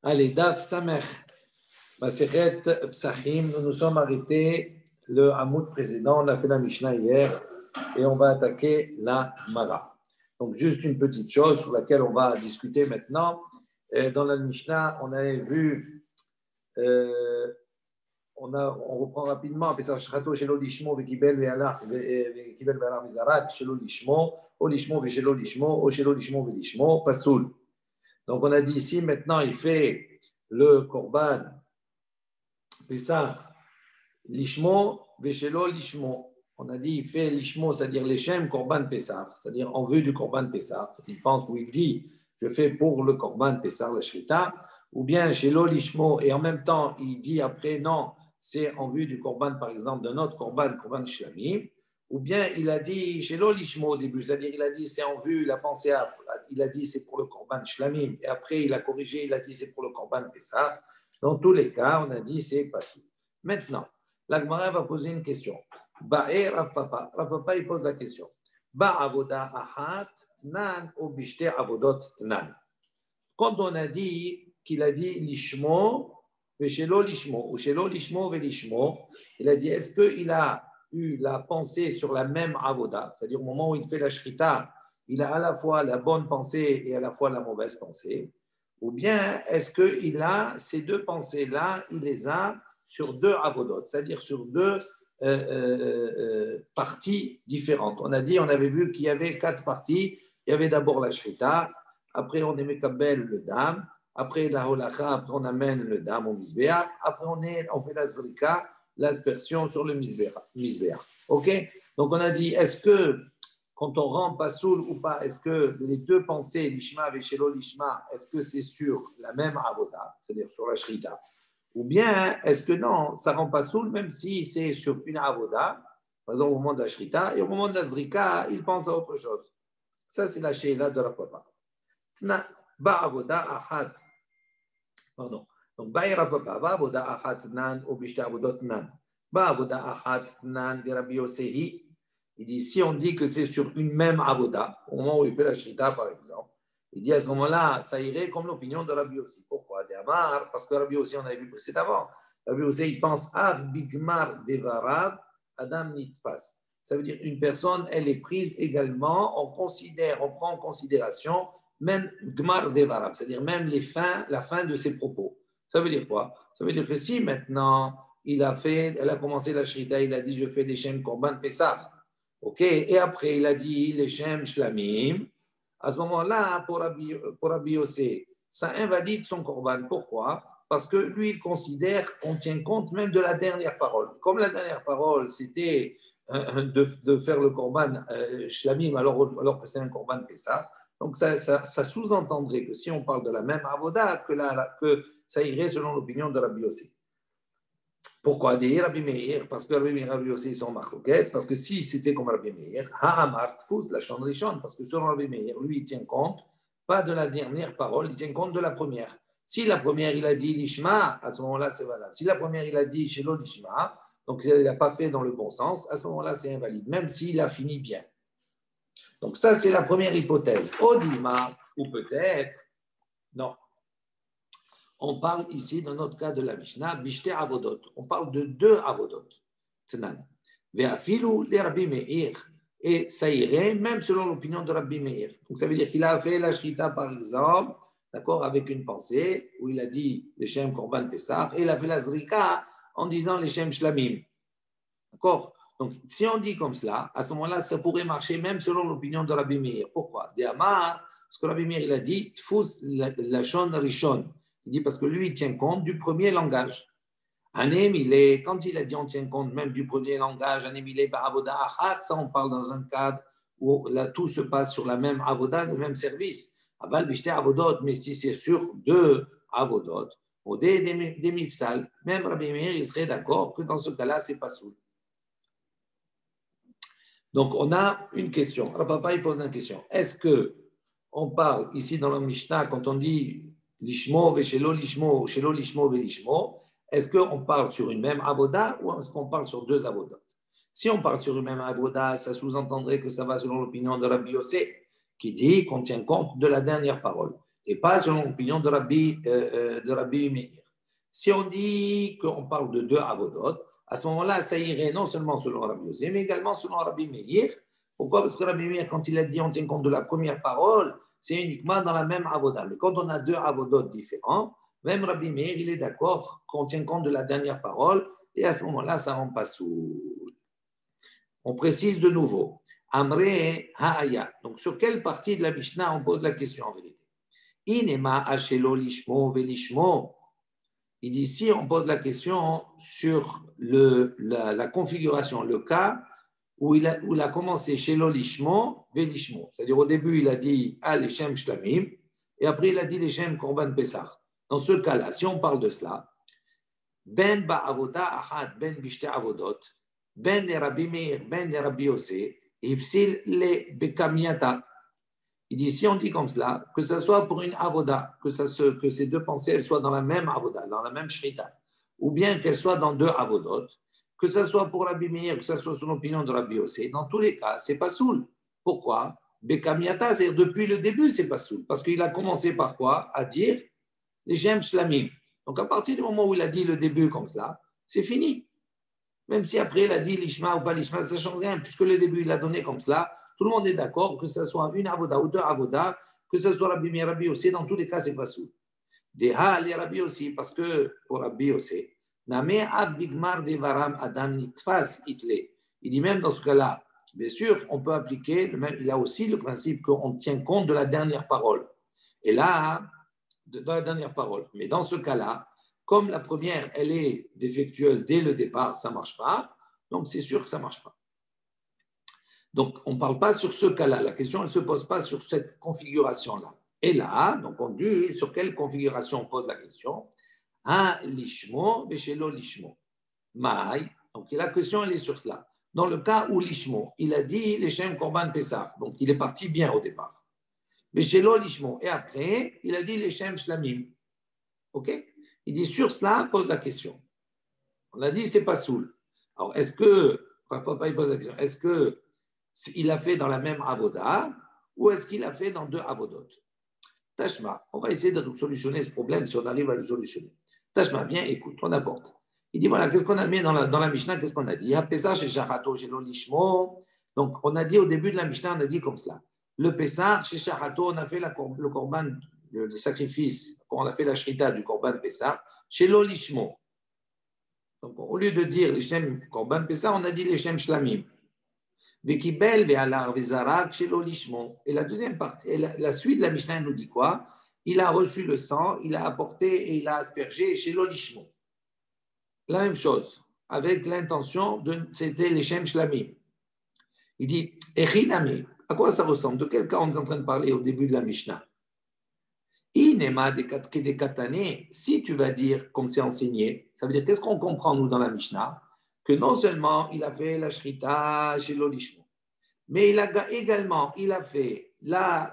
Allez, Daf Samer, Masechet Psachim, nous nous sommes arrêtés le Hamoud précédent, on a fait la Mishnah hier et on va attaquer la Mara. Donc, juste une petite chose sur laquelle on va discuter maintenant. Dans la Mishnah, on avait vu, on reprend rapidement, Pesach Shchato, Shelo Lishmo, Vekibel Ve'alach, Vekibel Ve'alach Mizarak, Shelo Lishmo, O Lishmo, Veshelo Lishmo, O Shelo Lishmo, Velishmo, Pasoul. Donc, on a dit ici, maintenant, il fait le Korban Pesach Lishmo, Veshelo Lishmo. On a dit, il fait Lishmo, c'est-à-dire l'Echem Korban Pesach, c'est-à-dire en vue du Korban Pesach. Il pense ou il dit, je fais pour le Korban Pesach, la Shrita, ou bien Shelo Lishmo, et en même temps, il dit après, non, c'est en vue du Korban, par exemple, de notre Korban Shlamim. Ou bien il a dit Shelo Lishmo au début, c'est-à-dire il a dit c'est en vue, il a pensé il a dit c'est pour le Korban Shlamim, et après il a corrigé, il a dit c'est pour le Korban Pesach. Dans tous les cas, on a dit c'est pas tout. Maintenant, la Gemara va poser une question. Ba'e Rav Papa, il pose la question. Ba'avoda ahat tnan ou bishte avodot tnan. Quand on a dit qu'il a dit Lishmo, Shelo Lishmo, ou Shelo Lishmo velishmo, il a dit est-ce qu'il a eu la pensée sur la même avoda, c'est-à-dire au moment où il fait la shrita, il a à la fois la bonne pensée et à la fois la mauvaise pensée, ou bien est-ce qu'il a ces deux pensées-là, il les a sur deux avodot, c'est-à-dire sur deux parties différentes. On avait vu qu'il y avait 4 parties. Il y avait d'abord la shrita, après on émet kabel le dam, après la holacha, après on amène le dam au misbéach, après on fait la zrika, l'aspersion sur le misbéach. OK? Donc on a dit, est-ce que quand on rend pasoul ou pas, est-ce que les deux pensées, lishma et shelo lishma, est-ce que c'est sur la même avoda, c'est-à-dire sur la shrita? Ou bien, est-ce que non, ça rend pasoul même si c'est sur une avoda, par exemple au moment de la shrita, et au moment de la zrika, il pense à autre chose. Ça, c'est la sheila de Rav Papa. Ba'avoda ahat. Pardon. Donc, Ba'ira Papa, Ba'avoda ahat nan ou bishte avodot nan. Ba'avoda ahat nan de Rabbi Yosehi. Il dit, si on dit que c'est sur une même avoda, au moment où il fait la shrita, par exemple, il dit à ce moment-là, ça irait comme l'opinion de Rabbi Yossi. Pourquoi? Parce que Rabbi Yossi, on avait vu précédemment. Rabbi Yossi, il pense, Av bigmar devarav, Adam nitpas. Ça veut dire une personne, elle est prise également, on prend en considération même gmar devarav, c'est-à-dire même la fin de ses propos. Ça veut dire quoi? Ça veut dire que si maintenant, elle a commencé la shrita, il a dit, je fais des shem korban pesach. OK? Et après, il a dit les Shem Shlamim. À ce moment-là, pour Rabbi Yossé, ça invalide son korban. Pourquoi? Parce que lui, il considère qu'on tient compte même de la dernière parole. Comme la dernière parole, c'était de faire le korban Shlamim alors que c'est un korban Pessah. Donc, ça sous-entendrait que si on parle de la même avoda, que ça irait selon l'opinion de Rabbi Yossé. Pourquoi dire Rabbi Meir? Parce que Rabbi Meir et Rabbi Yossi ils sont marloquettes. Parce que si c'était comme Rabbi Meir, Ha'amar tfus la shon rishon. Parce que selon Rabbi Meir, lui, il tient compte pas de la dernière parole, il tient compte de la première. Si la première, il a dit l'ishma, à ce moment-là, c'est valable. Si la première, il a dit shelo l'ishma, donc il n'a pas fait dans le bon sens, à ce moment-là, c'est invalide, même s'il a fini bien. Donc ça, c'est la première hypothèse. Odilma, ou peut-être, non. On parle ici, dans notre cas de la Mishnah, Bishte Avodot. On parle de 2 Avodot. Tnan. Ve'afilu le Rabbi Meir. Et ça irait même selon l'opinion de Rabbi Meir. Donc ça veut dire qu'il a fait la Shrita, par exemple, d'accord, avec une pensée, où il a dit les Shem Korban Pesach, et il a fait la Zrika en disant les Shem Shlamim. D'accord? Donc si on dit comme cela, à ce moment-là, ça pourrait marcher même selon l'opinion de Rabbi Meir. Pourquoi? Parce que Rabbi Meir, il a dit Tfus la Shon Rishon. Il dit parce que lui, il tient compte du premier langage. Quand il a dit on tient compte même du premier langage, ça on parle dans un cadre où là, tout se passe sur la même avoda, le même service. Mais si c'est sur 2 avodot, des mifsal, même Rabbi Meir, il serait d'accord que dans ce cas-là, c'est pas soul. Donc on a une question. Alors papa, il pose une question. Est-ce que on parle ici dans le Mishnah, quand on dit Lishmo, Veshelo, Lishmo, Shelo, Lishmo, Velishmo, est-ce qu'on parle sur une même avoda ou est-ce qu'on parle sur 2 avodas? Si on parle sur une même avoda, ça sous-entendrait que ça va selon l'opinion de Rabbi Yossé, qui dit qu'on tient compte de la dernière parole. et pas selon l'opinion de Rabbi Meir. Si on dit qu'on parle de deux avodot, à ce moment-là, ça irait non seulement selon Rabbi Yosef, mais également selon Rabbi Meir. Pourquoi? Parce que Rabbi Meir, quand il a dit on tient compte de la première parole, c'est uniquement dans la même avoda. Mais quand on a deux avodot différents, même Rabbi Meir, il est d'accord qu'on tient compte de la dernière parole, et à ce moment-là, ça ne rend pas sourd. On précise de nouveau. Amre ha'aya. Donc, sur quelle partie de la Mishnah on pose la question en vérité? Inema ashelo lishmo velishmo. Il dit ici, on pose la question sur la configuration, le cas où il a commencé shelo lishmo velishmo. C'est-à-dire, au début, il a dit Leshem shlamim, et après, il a dit Leshem korban pesach. Dans ce cas-là, si on parle de cela, ben ba'avoda ahad, ben bishte avodot, ben de Rabbi Meir, ben de Rabbi Yosef, ifsil le bekamiata. Il dit, si on dit comme cela, que ce soit pour une avoda, que ces deux pensées elles soient dans la même avoda, dans la même shrita, ou bien qu'elles soient dans deux avodot, que ce soit pour Rabbi Meir, que ce soit son opinion de Rabbi Yosef, dans tous les cas, c'est pas soul. Pourquoi? Bekamiata, c'est-à-dire depuis le début, c'est pas soul. Parce qu'il a commencé par quoi? À dire les Shem Shlamim. Donc à partir du moment où il a dit le début comme cela, c'est fini. Même si après il a dit l'ishma ou pas l'ishma, ça ne change rien, puisque le début il a donné comme cela, tout le monde est d'accord que ce soit une avoda ou deux avoda, que ce soit Rabbi Meir, Rabbi Yosef, dans tous les cas c'est pas soul. Deha les Rabbi aussi, parce que pour Rabbi Yosef, Name ab bigmar devaram adam nitfas itle. Il dit même dans ce cas-là, bien sûr, on peut appliquer, il a aussi le principe qu'on tient compte de la dernière parole. Et là, dans la dernière parole. Mais dans ce cas-là, comme la première, elle est défectueuse dès le départ, ça ne marche pas, donc c'est sûr que ça ne marche pas. Donc, on ne parle pas sur ce cas-là. La question, elle ne se pose pas sur cette configuration-là. Et là, donc on dit sur quelle configuration on pose la question. Un lishmo, veshelo lishmo. Maï. Donc, la question, elle est sur cela. Dans le cas où lishmo, il a dit les Shem Korban Pessah. Donc, il est parti bien au départ. Veshelo lishmo. Et après, il a dit les Shem Shlamim. OK? Il dit sur cela, pose la question. On a dit, c'est pas soul. Alors, est-ce que, papa, il pose la question, est-ce qu'il a fait dans la même avoda ou est-ce qu'il a fait dans deux avodot? Tashma, on va essayer de solutionner ce problème si on arrive à le solutionner. Tashma, bien, écoute, on apporte. Il dit, voilà, qu'est-ce qu'on a mis dans la Mishnah? Qu'est-ce qu'on a dit? Pesach chez Shachato, chez Lolishmo. Donc, on a dit au début de la Mishnah, on a dit comme cela. Le Pesach, chez Shachato, on a fait le korban, le sacrifice, on a fait la shrita du korban Pesach, chez Lolishmo. Donc, au lieu de dire les Shem korban Pesach, on a dit les Shem Shlamim. Vekibel ve'alar ve'zarak chez Lolishmo. Et la deuxième partie, la suite de la Mishnah nous dit quoi? Il a reçu le sang, il a apporté et il a aspergé chez Lolishmo. La même chose, avec l'intention c'était les Shem Shlamim. Il dit, Echinami, à quoi ça ressemble? De quel cas on est en train de parler au début de la Mishnah? Inema de katane, si tu vas dire comme c'est enseigné, ça veut dire qu'est-ce qu'on comprend nous dans la Mishnah? Que non seulement il a fait la shrita chez l'olishmo, mais il a également fait la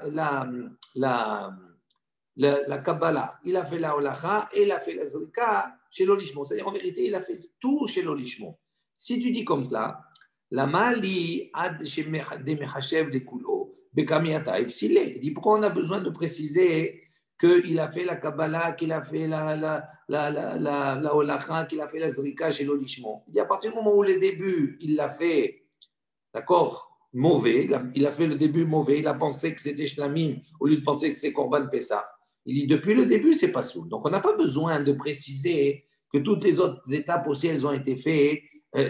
Kabbalah, il a fait la holacha et il a fait la zrika chez l'olishmo. C'est-à-dire en vérité, il a fait tout chez l'olishmo. Si tu dis comme cela, la mali ad chez Mechashev de Kulo, Bekamiata, il dit pourquoi on a besoin de préciser qu'il a fait la Kabbalah, qu'il a fait la holacha, qu'il a fait la zrika chez l'olishmo. Il dit à partir du moment où le début, il l'a fait, d'accord, mauvais, il a fait le début mauvais, il a pensé que c'était shlamim au lieu de penser que c'était korban pessah. Il dit depuis le début, c'est pas soul. Donc on n'a pas besoin de préciser que toutes les autres étapes aussi, elles ont été faites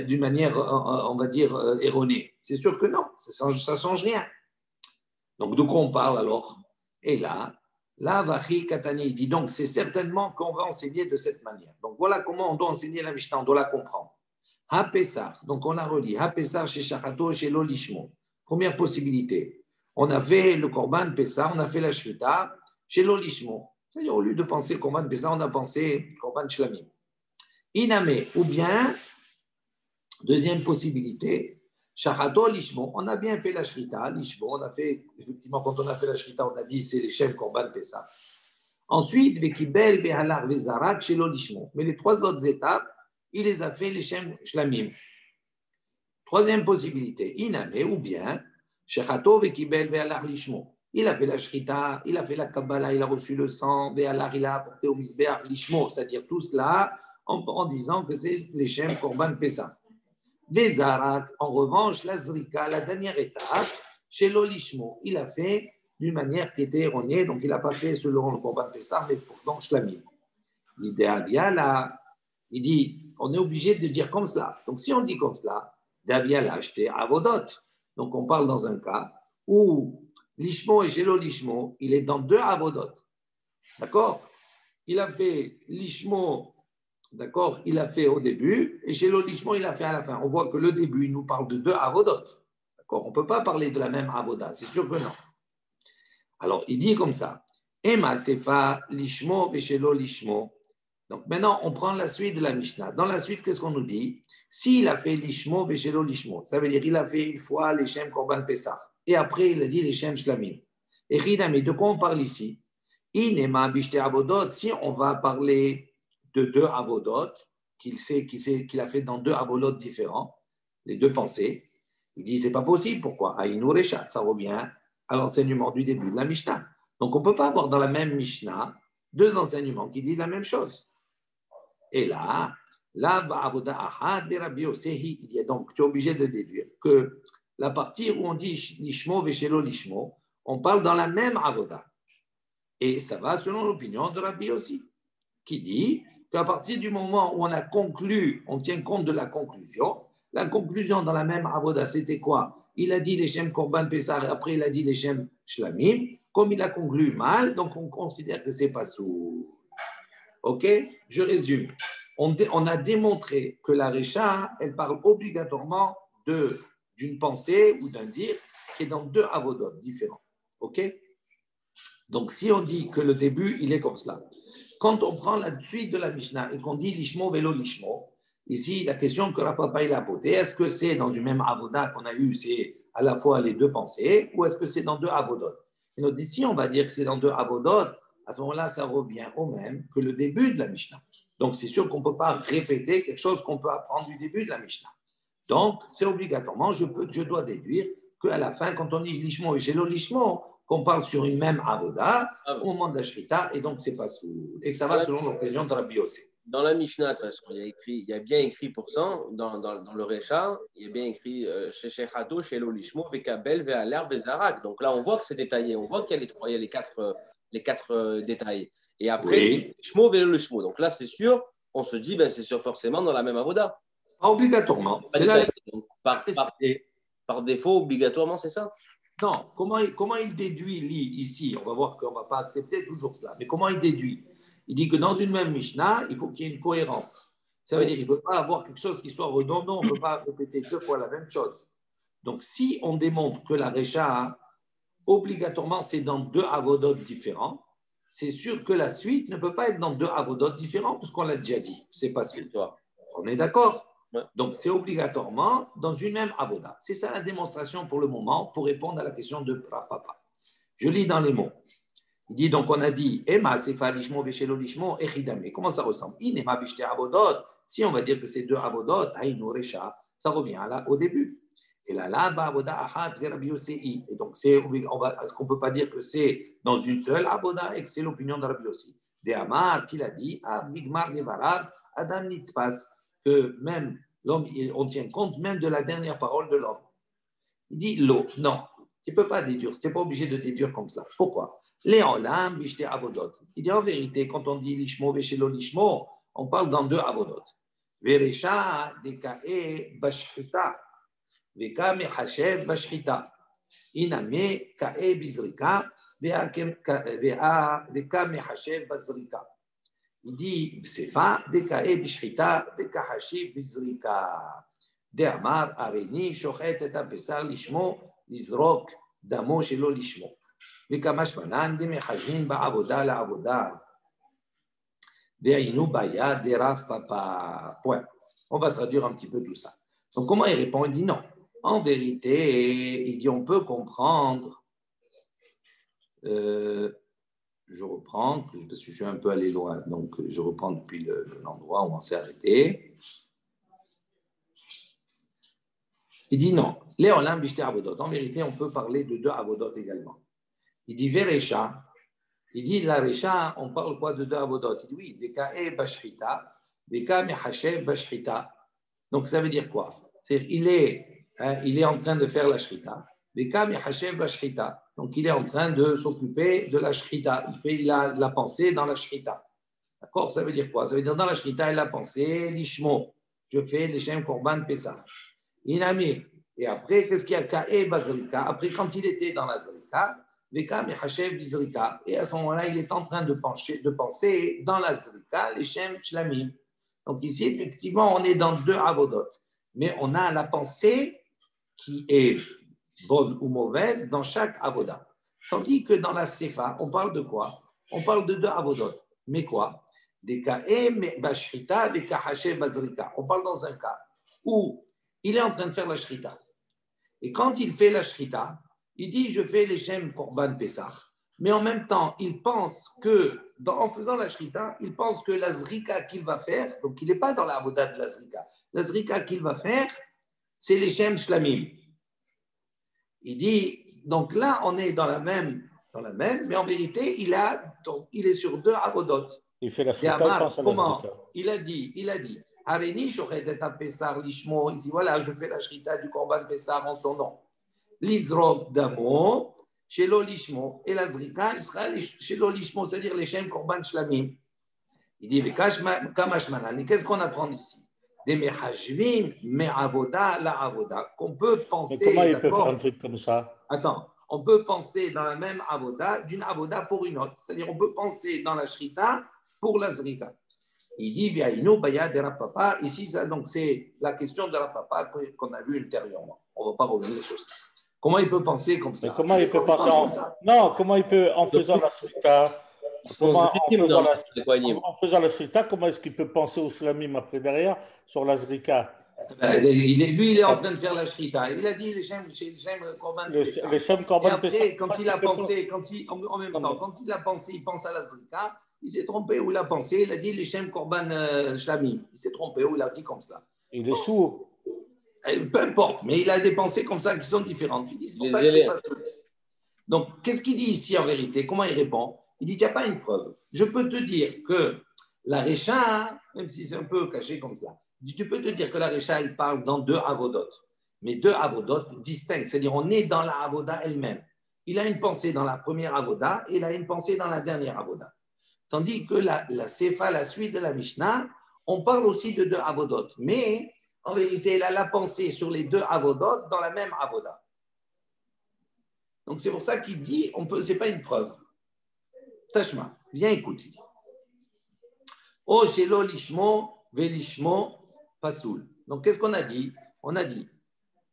d'une manière, on va dire, erronée. C'est sûr que non, ça change rien. Donc de quoi on parle alors? Et là, Vachi Katani, il dit donc c'est certainement qu'on va enseigner de cette manière. Donc voilà comment on doit enseigner la Mishnah, on doit la comprendre. Ha-Pessar, donc on a relit, Ha-Pessar chez Shachato, chez Lolishmo. Première possibilité, on a fait le Korban Pessar, on a fait la Shrita chez Lolishmo. C'est-à-dire au lieu de penser Korban Pessar, on a pensé Korban Shlamim. Iname, ou bien, deuxième possibilité, Shachato, Lishmo, on a bien fait la Shrita, Lishmo, on a fait, effectivement, quand on a fait la Shrita, on a dit c'est les Shem Korban Pessar. Ensuite, Vekibel, Behalar, Vezarak, chez Lolishmo. Mais les trois autres étapes, il les a fait les Shem Shlamim. Troisième possibilité, Iname, ou bien, Shechato vekibel ve'alar lishmo. Il a fait la shrita, il a fait la Kabbalah, il a reçu le sang, Béalar, il a apporté au Misbeach l'ishmo, c'est-à-dire tout cela en disant que c'est les Shem Korban Pessah. Vezarak, en revanche, la Zrika, la dernière étape, chez l'Olishmo, il a fait d'une manière qui était erronée, donc il n'a pas fait selon le Korban Pessah, mais pourtant Shlamim. L'idéal, il dit, on est obligé de dire comme cela. Donc si on dit comme cela, Davia l'a acheté à Avodot. Donc on parle dans un cas où l'Ishmo et Shelo l'Ishmo, il est dans deux Avodot. D'accord? Il a fait l'Ishmo, d'accord? Il a fait au début, et Shelo l'Ishmo, il a fait à la fin. On voit que le début, il nous parle de deux Avodot. D'accord? On ne peut pas parler de la même Avoda, c'est sûr que non. Alors il dit comme ça, Ema Sefa l'Ishmo et Shelo l'Ishmo. Donc maintenant, on prend la suite de la Mishnah. Dans la suite, qu'est-ce qu'on nous dit? S'il a fait l'Ishmo, Béchélo l'Ishmo, ça veut dire qu'il a fait une fois les Shem Korban Pessah. Et après, il a dit les Shem Shlamim. Et Ridame, de quoi on parle ici? Inema Bishte Avodot, si on va parler de deux Avodot, qu'il a fait dans deux Avodot différents, les deux pensées, il dit c'est pas possible. Pourquoi? Aïnou Reshat, ça revient à l'enseignement du début de la Mishnah. Donc on ne peut pas avoir dans la même Mishnah deux enseignements qui disent la même chose. Et là, il y a donc, tu es obligé de déduire que la partie où on dit l'ishmo veshelo l'ishmo, on parle dans la même avoda. Et ça va selon l'opinion de Rabbi aussi, qui dit qu'à partir du moment où on a conclu, on tient compte de la conclusion dans la même avoda, c'était quoi? Il a dit les Shem Korban Pessah, et après il a dit les Shem Shlamim. Comme il a conclu mal, donc on considère que c'est pas sous. Ok? Je résume. On a démontré que la Récha, elle parle obligatoirement d'une pensée ou d'un dire qui est dans deux avodot différents. Ok? Donc, si on dit que le début, il est comme cela. Quand on prend la suite de la Mishnah et qu'on dit l'ishmo velo l'ishmo, ici, la question que Rav il a posée, est-ce que c'est dans une même avoda qu'on a eu, c'est à la fois les deux pensées, ou est-ce que c'est dans deux avodot? Et donc, ici, on va dire que c'est dans deux avodot. À ce moment-là, ça revient au même que le début de la Mishnah. Donc, c'est sûr qu'on ne peut pas répéter quelque chose qu'on peut apprendre du début de la Mishnah. Donc, c'est obligatoirement, je dois déduire qu'à la fin, quand on dit l'ishmo et shelo l'ishmo, qu'on parle sur une même avoda au moment de la shrita, et donc c'est pas sous. Et que ça va selon l'opinion de Rabbi Yossi. Dans la Mishnah, de toute façon, il y a bien écrit pour ça, dans le Recha, il y a bien écrit chez Shechato, chez Lolishmo, Vekabel, Vealer, Vezarak. Donc là, on voit que c'est détaillé, on voit qu'il y a les quatre détails. Et après, Oui. Lishmo, Velolishmo. Donc là, c'est sûr, on se dit, ben, c'est sûr forcément dans la même avoda. Pas obligatoirement. Pas détaillé. Donc, par défaut, obligatoirement, c'est ça? Non, comment il déduit ici? On va voir qu'on ne va pas accepter toujours cela. Mais comment il déduit? Il dit que dans une même Mishnah, il faut qu'il y ait une cohérence. Ça veut dire qu'il ne peut pas avoir quelque chose qui soit redondant, on ne peut pas répéter deux fois la même chose. Donc, si on démontre que la Récha, obligatoirement, c'est dans deux avodot différents, c'est sûr que la suite ne peut pas être dans deux avodot différents, puisqu'on l'a déjà dit. C'est pas sûr. On est d'accord? Ouais. Donc, c'est obligatoirement dans une même avoda. C'est ça la démonstration pour le moment, pour répondre à la question de papa. Je lis dans les mots. Il dit donc, on a dit, Ema, sefa, lishmo, veshelo, lishmo, echidame. Comment ça ressemble? Inema, bishte, avodot. Si on va dire que c'est deux avodot, haïno, recha, ça revient là au début. Et là, avoda, achat, Rabbi Yossi. Et donc, est-ce qu'on ne peut pas dire que c'est dans une seule avoda et que c'est l'opinion de Rabbi Yossi? De Amar, qui l'a dit, Bigmar, Nevarad, Adam, Nitpas, que même l'homme, on tient compte même de la dernière parole de l'homme. Il dit l'eau. Non, tu ne peux pas déduire. Tu n'es pas obligé de déduire comme cela. Pourquoi? Léolam, bishte avodot. Il dit en vérité, quand on dit lishmo, veshelo lishmo, on parle dans deux avodot. Veresha, dekae, bashchita. Veka mechashev, bashchita. Iname, kae, bizrika. Veka mechashev, bazrika. Il dit, Sefa, Dekae Bishita, Dekahashi Bizrika. De Amar, Areni, Shochet et Apesar, Lishmo, Lizrok, Damo, Shelo, Lishmo. Vikamash Manan, de Mechajin, Ba'avoda, la Avoda. De Ainu, Baya, de Rav Papa. Point. On va traduire un petit peu tout ça. Donc, comment il répond? Il dit non. En vérité, il dit on peut comprendre. Je reprends, parce que je suis un peu allé loin, donc je reprends depuis l'endroit où on s'est arrêté. Il dit non. En vérité, on peut parler de deux avodot également. Il dit Verecha. Il dit la Recha, on parle quoi de deux avodot? Il dit oui, Bekae Bashchita, Beka Mehashev Bashchita. Donc ça veut dire quoi? C'est-à-dire il est en train de faire la Shrita. Beka Mehashev Bashchita. Donc il est en train de s'occuper de la Shrita. Il a la pensée dans la Shrita. D'accord? Ça veut dire quoi? Ça veut dire dans la Shrita, il a pensé l'Ishmo. Je fais l'Ishem Korban Pessah. Inami. Et après, qu'est-ce qu'il y a? Kae Bazrika. Après, quand il était dans la Zrika, Veka Mehashev Bizrika. Et à ce moment-là, il est en train de penser dans la Zrika, l'Ishem Shlamim. Donc ici, effectivement, on est dans deux avodot. Mais on a la pensée qui est bonne ou mauvaise dans chaque avoda. Tandis que dans la Sefa, on parle de quoi? On parle de deux avodot. Mais quoi? Des Kae Bashchita, des Kahashev Bazrika. On parle dans un cas où il est en train de faire la Shrita. Et quand il fait la Shrita, il dit je fais les Shem Korban Pessah. Mais en même temps, il pense que, en faisant la Shrita, il pense que la Zrika qu'il va faire, donc il n'est pas dans la avoda de la Zrika. La Zrika qu'il va faire, c'est les Shem Shlamim. Il dit, donc là, on est dans la même, mais en vérité, il est sur deux avodot. Il fait la Shrita, il pense à la Zrika. Il a dit, Areni, j'aurais d'être à Pessar, l'Ishmo. Ici, voilà, je fais la Shrita du Korban Pessar en son nom. L'Isrok Damo, chez l'Olishmo. Et la Zrika, il sera chez l'Olishmo, c'est-à-dire les Shem Korban Shlamim. Il dit, Kamashmanan. Qu'est-ce qu'on apprend ici? Des Mehashvim, Me'avoda, la Avoda. Qu'on peut penser. Mais comment il peut faire un truc comme ça? Attends, on peut penser dans la même Avoda, d'une Avoda pour une autre. C'est-à-dire, on peut penser dans la Shrita pour la Zrika. Il dit, Viaïno, Baya de Rapapa. Ici, ça, donc, c'est la question de Rapapa qu'on a vue ultérieurement. On ne va pas revenir sur ça. Comment il peut penser comme ça? Mais comment il peut penser comme ça? Non, comment il peut, en faisant la Shrita, en faisant la Shrita, comment est-ce qu'il peut penser au Shlamim après derrière sur la Zrika? Lui, il est en train de faire la Shrita. Il a dit les Shem Korban Pessah. Les Shem Korban Pessah. Et après, quand il a pensé, en même temps, quand il a pensé, il pense à la Zrika. Il s'est trompé où il a pensé, il a dit les Shem Korban Shlamim. Il s'est trompé où il a dit comme ça. Il est sourd. Peu importe, mais il a des pensées comme ça qui sont différentes. Il dit, c'est pour ça que c'est pas sûr. Donc, qu'est-ce qu'il dit ici en vérité? Comment il répond? Il dit, il n'y a pas une preuve. Je peux te dire que la Récha, même si c'est un peu caché comme ça, tu peux te dire que la Récha, elle parle dans deux avodot, mais deux avodot distincts. C'est-à-dire, on est dans la avoda elle-même. Il a une pensée dans la première avoda et il a une pensée dans la dernière avoda. Tandis que la Sefa, la suite de la Mishnah, on parle aussi de deux avodot. Mais en vérité, elle a la pensée sur les deux avodot dans la même avoda. Donc c'est pour ça qu'il dit, ce n'est pas une preuve. Tashma, viens écouter. O shelo lishmo velishmo pasoul. Donc qu'est-ce qu'on a dit? On a dit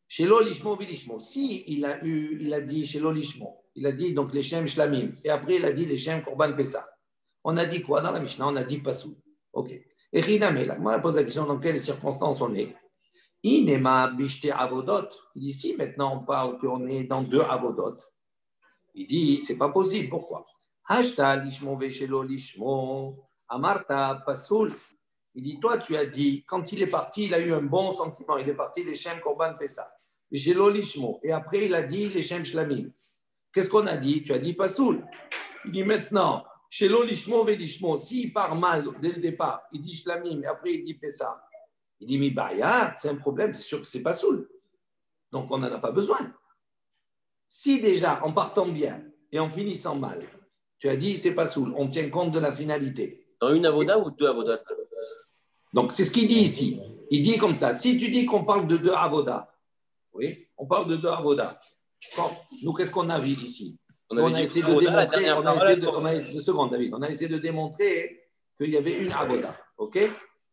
shelo lishmo velishmo. Si il a dit shelo lishmo, il a dit donc les shem shlamim, et après il a dit les shem korban pessah. On a dit quoi dans la Mishnah? On a dit pasoul. Ok. Et Rinamela, moi je pose la question dans quelles circonstances on est. Inema bishte avodot. Il dit si maintenant on parle qu'on est dans deux avodot. Il dit c'est pas possible. Pourquoi? Hashta lishmo veshelo lishmo amarta pasoul. Il dit toi tu as dit quand il est parti il a eu un bon sentiment. Il est parti les shem korban pessah. Veshelo lishmo. Et après il a dit les shem shlamim. Qu'est-ce qu'on a dit? Tu as dit pasoul. Il dit maintenant chez l'olishmo velishmo, s'il part mal dès le départ, il dit shlamim, et après il dit pessah. Il dit mi baya, c'est un problème, c'est sûr que c'est pas soul. Donc on n'en a pas besoin. Si déjà en partant bien et en finissant mal, tu as dit c'est pas soul, on tient compte de la finalité. Dans une avoda ou deux avodas? Donc c'est ce qu'il dit ici. Il dit comme ça. Si tu dis qu'on parle de deux avodas, oui, on parle de deux avodas. Nous qu'est-ce qu'on a vu ici? On a essayé de démontrer, on a essayé de démontrer qu'il y avait une avoda. Ok?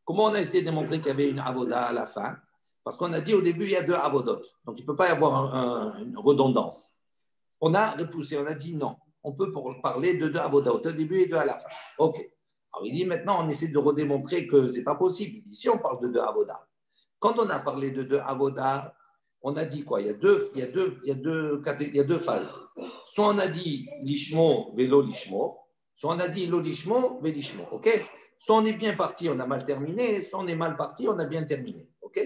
Comment on a essayé de démontrer qu'il y avait une avoda à la fin? Parce qu'on a dit au début, il y a deux avodot. Donc, il ne peut pas y avoir une redondance. On a repoussé, on a dit non. On peut parler de deux avodot au début et deux à la fin. Ok. Alors, il dit maintenant, on essaie de redémontrer que ce n'est pas possible. Il dit si on parle de deux avodas. Quand on a parlé de deux avodas, on a dit quoi? Il y a deux phases. Soit on a dit lishmo velo lishmo, soit on a dit lo lishmo ve lishmo. Ok? Soit on est bien parti, on a mal terminé, soit on est mal parti, on a bien terminé. Ok?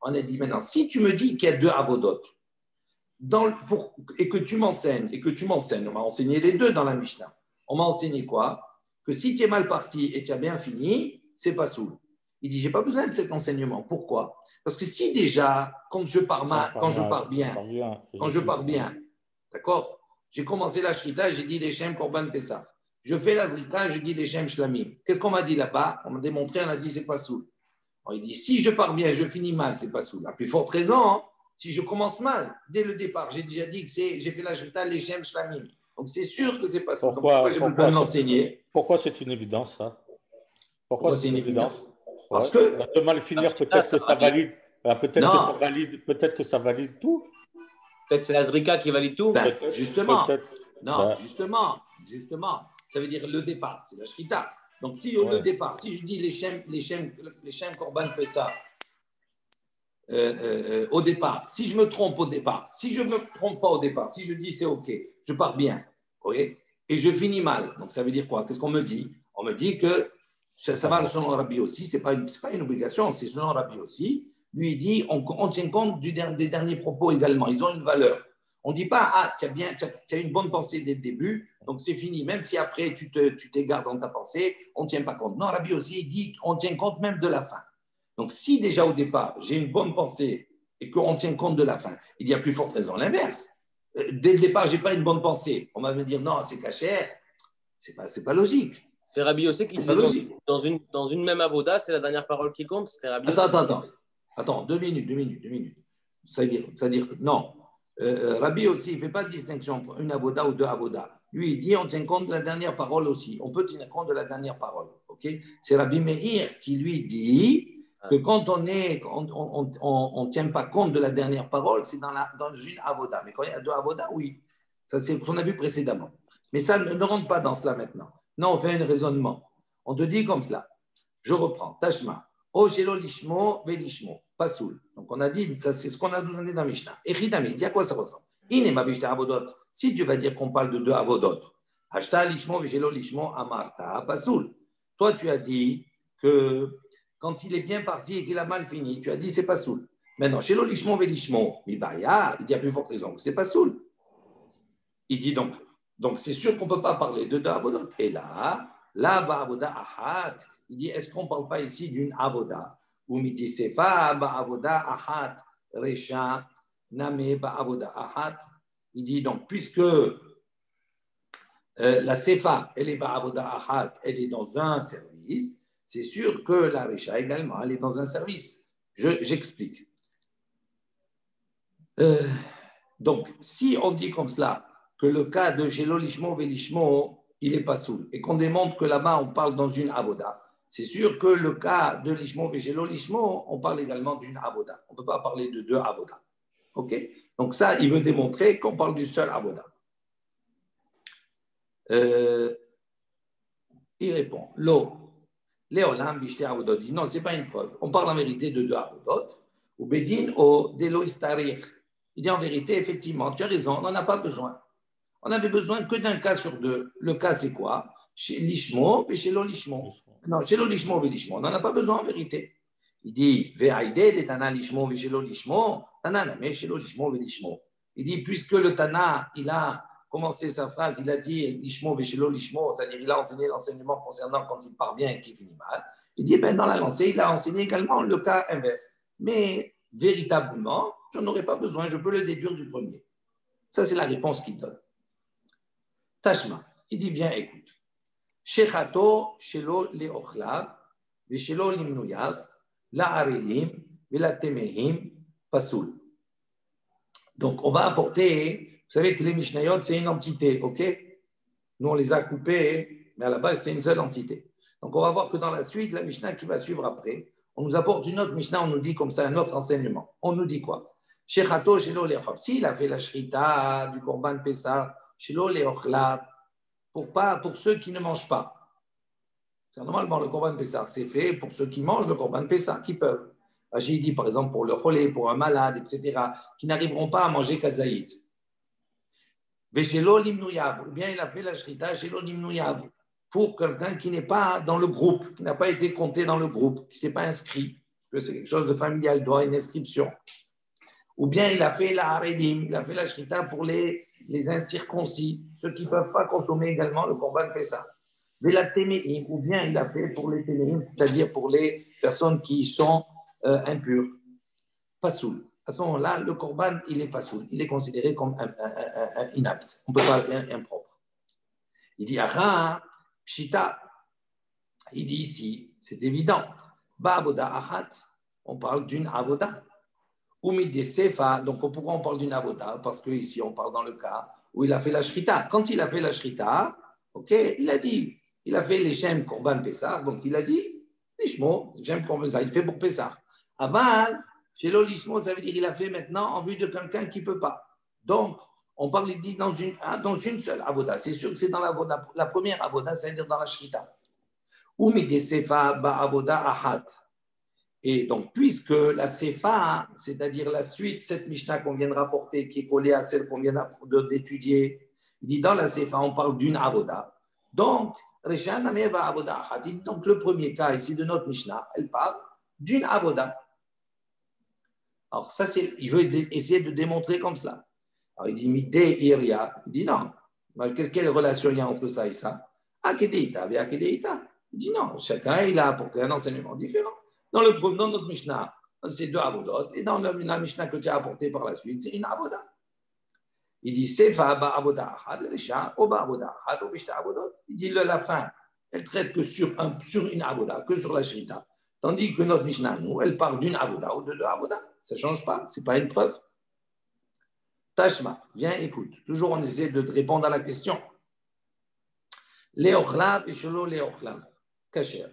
On a dit maintenant, si tu me dis qu'il y a deux avodot, et que tu m'enseignes, on m'a enseigné les deux dans la Mishnah. On m'a enseigné quoi? Que si tu es mal parti et tu as bien fini, c'est pas soul. Il dit, j'ai pas besoin de cet enseignement. Pourquoi? Parce que si déjà, quand je pars bien, d'accord? J'ai commencé la shrita, j'ai dit les Shem Korban Pessah. Je fais la zrika, je dis les Shem Shlamim. Qu'est-ce qu'on m'a dit là-bas? On m'a démontré, on a dit c'est pas soul. Il dit, si je pars bien, je finis mal, c'est pas soul. La plus forte raison, hein, si je commence mal, dès le départ, j'ai déjà dit que j'ai fait la shrita, les Shem Shlamim. Donc c'est sûr que c'est pas soul. Pourquoi j'ai besoin de l'enseigner? Pourquoi c'est une évidence, ça? Pourquoi c'est une évidence? Parce que de mal finir, peut-être que ça valide. Peut-être que ça valide tout. Peut-être c'est la Zrika qui valide tout. Justement. Ça veut dire le départ, c'est la shrita. Donc si le départ, si je dis les Shem Korban fait ça au départ, si je me trompe au départ, si je ne me trompe pas au départ, si je dis c'est OK, je pars bien, et je finis mal, donc ça veut dire quoi? Qu'est-ce qu'on me dit? On me dit que ça va selon Rabbi aussi, ce n'est pas une obligation, c'est selon Rabbi aussi. Lui, il dit, on tient compte des derniers propos également, ils ont une valeur. On ne dit pas, tu as une bonne pensée dès le début, donc c'est fini. Même si après tu t'égares dans ta pensée, on ne tient pas compte. Non, Rabbi aussi, il dit, on tient compte même de la fin. Donc si déjà au départ, j'ai une bonne pensée et qu'on tient compte de la fin, il y a plus forte raison l'inverse. Dès le départ, je n'ai pas une bonne pensée. On va me dire, non, c'est cachère. C'est pas logique. C'est Rabbi Yossé qui dit dans une même avoda, c'est la dernière parole qui compte. Attends, deux minutes. Ça veut dire que non. Rabbi aussi, il ne fait pas de distinction entre une avoda ou deux avodas. Lui, il dit on tient compte de la dernière parole aussi. On peut tenir compte de la dernière parole. Okay? C'est Rabbi Meir qui lui dit que quand on ne tient pas compte de la dernière parole, c'est dans une avoda. Mais quand il y a deux avodas, oui. Ça, c'est ce qu'on a vu précédemment. Mais ça ne rentre pas dans cela maintenant. Non, on fait un raisonnement. On te dit comme cela. Je reprends. Tashma. Ogelo lishmo velishmo. Pasoul. Donc on a dit, ça c'est ce qu'on a donné dans Mishnah. Echidami, dis à quoi ça ressemble? Inema bishta avodot. Si tu vas dire qu'on parle de deux avodot, Hashta lishmo vegelo lishmo amarta pasoul. Toi tu as dit que quand il est bien parti et qu'il a mal fini, tu as dit c'est pasoul. Maintenant, shelo lishmo velishmo, mibaya, il dit à plus forte raison que c'est pasoul. Il dit donc c'est sûr qu'on ne peut pas parler de deux avodot. Et là, avoda ahat, il dit est-ce qu'on ne parle pas ici d'une avoda? Ou midi sefa avoda ahat resha name avoda ahat. Il dit donc puisque la sefa elle est avoda ahat, elle est dans un service, c'est sûr que la resha également elle est dans un service. J'explique. Donc si on dit comme cela que le cas de Shelo Lishmo Velishmo, il n'est pas soul, et qu'on démontre que là-bas, on parle dans une avoda, c'est sûr que le cas de Lishmo Veshelo Lishmo, on parle également d'une avoda. On ne peut pas parler de deux avodas. OK? Donc ça, il veut démontrer qu'on parle du seul avoda. Il répond, Léolam Bishte Avodot. Il dit non, ce n'est pas une preuve. On parle en vérité de deux avodot. Ou Bedin o Delo Istarir. Il dit en vérité, effectivement, tu as raison, on n'en a pas besoin. On n'avait besoin que d'un cas sur deux. Le cas, c'est quoi? Chez Lishmo et chez l'Olishmo. Non, chez l'Olishmo et l'Ishmo, on n'en a pas besoin en vérité. Il dit, Ve'aide de Tana Lishmo et chez l'Olishmo, Tana Name chez l'Olishmo et l'Ishmo. Il dit, puisque le Tana, il a commencé sa phrase, il a dit Lishmo et chez l'Olishmo, c'est-à-dire il a enseigné l'enseignement concernant quand il part bien et qu'il finit mal. Il dit, ben, dans la lancée, il a enseigné également le cas inverse. Mais véritablement, je n'en aurais pas besoin, je peux le déduire du premier. Ça, c'est la réponse qu'il donne. Tashma, il dit, viens, écoute. Shechato, shelo leochlav, veshelo limnuyav, la arelim, vela temehim, pasoul. Donc, on va apporter, vous savez que les Mishnayot, c'est une entité, ok? Nous, on les a coupés, mais à la base, c'est une seule entité. Donc, on va voir que dans la suite, la Mishnah qui va suivre après, on nous apporte une autre Mishnah, on nous dit comme ça, un autre enseignement. On nous dit quoi? Shechato, shelo leochlav. S'il a fait la shrita du Korban Pessah, Shelo leochlav, pour ceux qui ne mangent pas. Normalement, le Korban Pessah, c'est fait pour ceux qui mangent le Korban Pessah, qui peuvent. J'ai dit, par exemple, pour le cholé, pour un malade, etc., qui n'arriveront pas à manger kazaït. Veshelo limnuyav, ou bien il a fait la shrita shelo limnuyav, pour quelqu'un qui n'est pas dans le groupe, qui n'a pas été compté dans le groupe, qui ne s'est pas inscrit, parce que c'est quelque chose de familial, il doit une inscription. Ou bien il a fait la haredim, il a fait la shrita pour les incirconcis, ceux qui ne peuvent pas consommer également le korban Pessah. La téméim, ou bien il a fait pour les téméim, c'est-à-dire pour les personnes qui sont impures, pas soul. À ce moment-là, le korban, il est pas soul. Il est considéré comme un inapte. On ne peut pas impropre. Il dit, aha, pshita. Il dit ici, c'est évident. Ba avoda achat, on parle d'une avoda. Umid sefa, donc pourquoi on parle d'une avoda? Parce qu'ici, on parle dans le cas où il a fait la shrita. Quand il a fait la shrita, ok, il a dit, il a fait les Shem Korban Pessah, donc il a dit, Lishmo, Shem Korban Pessah, il fait pour Pessah. Aval, chez l'Olishmo, ça veut dire qu'il a fait maintenant en vue de quelqu'un qui ne peut pas. Donc, on parle, il dit dans une seule avoda. C'est sûr que c'est dans la première avoda, c'est-à-dire dans la shrita. Umid sefa ba avoda ahat. Et donc, puisque la sefa, c'est-à-dire la suite, cette Mishnah qu'on vient de rapporter, qui est collée à celle qu'on vient d'étudier, il dit dans la sefa, on parle d'une avoda. Donc, donc le premier cas ici de notre Mishnah, elle parle d'une avoda. Alors, ça, il veut essayer de démontrer comme cela. Alors, il dit, midé iria. Il dit non. Quelle relation il y a entre ça et ça? Akedeita, avec Akedeita. Il dit non, chacun, il a apporté un enseignement différent. Dans notre Mishnah, c'est deux avodot. Et dans la Mishnah que tu as apportée par la suite, c'est une avoda. Il dit, sefa ba avoda ahad, resha, oba avoda ahad, obishta avodot. Il dit, la fin, elle traite que sur une avoda, que sur la shrita. Tandis que notre Mishnah, nous, elle parle d'une avoda ou de deux avoda. Ça ne change pas, ce n'est pas une preuve. Tashma, viens, écoute. Toujours, on essaie de te répondre à la question. Léochlav et shelo léochlav. Kacher.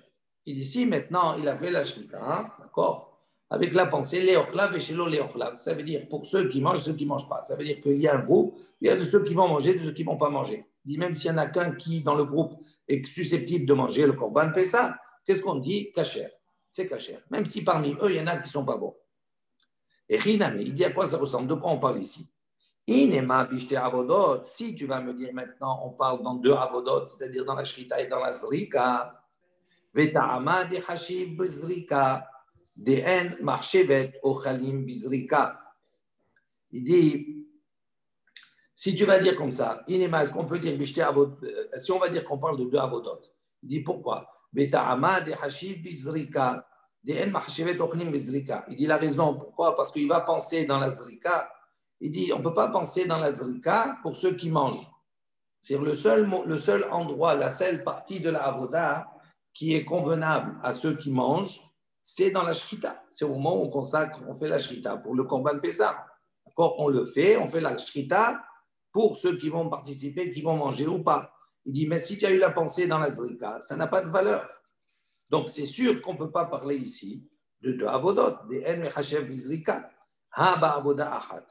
Il dit, si maintenant, il a fait la shrita, hein, d'accord, avec la pensée, léochlav et shelo léochlav. Ça veut dire pour ceux qui mangent, ceux qui ne mangent pas. Ça veut dire qu'il y a un groupe, il y a de ceux qui vont manger, de ceux qui ne vont pas manger. Il dit, même s'il n'y en a qu'un qui, dans le groupe, est susceptible de manger le korban pessah, qu'est-ce qu'on dit? Kacher. C'est kacher. Même si parmi eux, il y en a qui ne sont pas bons. Et Riname, il dit à quoi ça ressemble? De quoi on parle ici? Inema bishte avodot. Si tu vas me dire maintenant, on parle dans deux avodot, c'est-à-dire dans la shrita et dans la zrika. Veta'ama de hashiv bizrika. De'en marchevet ochalim bizrika. Il dit, si tu vas dire comme ça, Inema, est-ce qu'on peut dire bishte avodot? Si on va dire qu'on parle de deux avodot, il dit pourquoi? Veta'ama de hashiv bizrika. De'en marchevet ochalim bizrika. Il dit la raison, pourquoi? Parce qu'il va penser dans la zrika. Il dit, on ne peut pas penser dans la zrika pour ceux qui mangent. C'est le seul endroit, la seule partie de la avoda qui est convenable à ceux qui mangent, c'est dans la shrita. C'est au moment où on consacre, on fait la shrita pour le korban pessah. D'accord? On le fait, on fait la shrita pour ceux qui vont participer, qui vont manger ou pas. Il dit, mais si tu as eu la pensée dans la zrika, ça n'a pas de valeur. Donc, c'est sûr qu'on ne peut pas parler ici de deux avodot, des en mechashev bizrika. Ha ba avoda achat.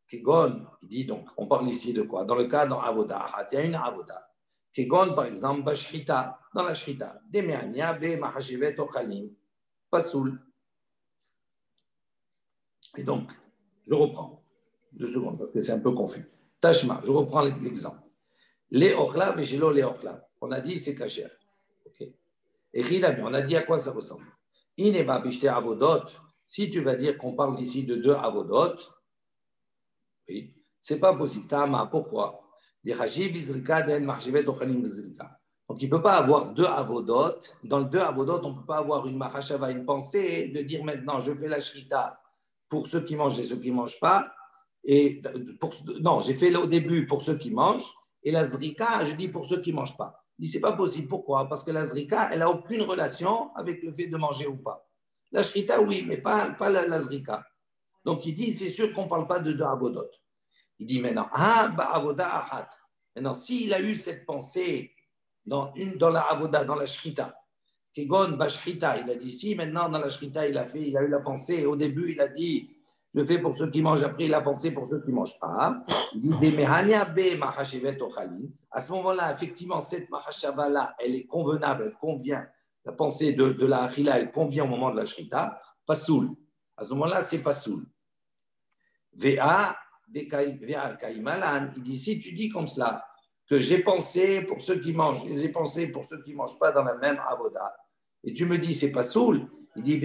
Kegon, il dit donc, on parle ici de quoi? Dans le cas dans avoda achat, il y a une avoda. Kegon, par exemple, bashrita, dans la shrita, demeania be mahashivet ochalim, pasoul. Et donc, je reprends 2 secondes parce que c'est un peu confus. Tashma, je reprends l'exemple. Les ochlav et shelo les ochlav. On a dit c'est kasher. Okay. Et ridami, on a dit à quoi ça ressemble. Ineba bishte avodot. Si tu vas dire qu'on parle ici de deux avodot, oui, c'est pas possible. Tama, pourquoi? Donc, il ne peut pas avoir deux avodot. Dans le deux avodot, on ne peut pas avoir une mahashava, une pensée de dire maintenant, je fais la shrita pour ceux qui mangent et ceux qui ne mangent pas. Non, j'ai fait au début pour ceux qui mangent et la zrika, je dis pour ceux qui ne mangent pas. Il dit, c'est pas possible. Pourquoi? Parce que la zrika, elle n'a aucune relation avec le fait de manger ou pas. La shrita, oui, mais pas la zrika. Donc, il dit, c'est sûr qu'on ne parle pas de deux avodot. Il dit maintenant, avoda ahat. Maintenant, s'il a eu cette pensée dans la avoda, dans la shrita, kegon bashrita, il a dit si, maintenant dans la shrita, il a eu la pensée. Au début, il a dit, je fais pour ceux qui mangent. Après, il a pensé pour ceux qui ne mangent pas. Il dit, demehania be mahashevet ochalim. À ce moment-là, effectivement, cette mahashava-là, elle est convenable, elle convient. La pensée de la achila, elle convient au moment de la shrita. Pasoul. À ce moment-là, c'est pasoul. Va. Il dit, si tu dis comme cela, que j'ai pensé pour ceux qui mangent, et j'ai pensé pour ceux qui ne mangent pas dans la même avoda, et tu me dis, c'est pas soul, il dit,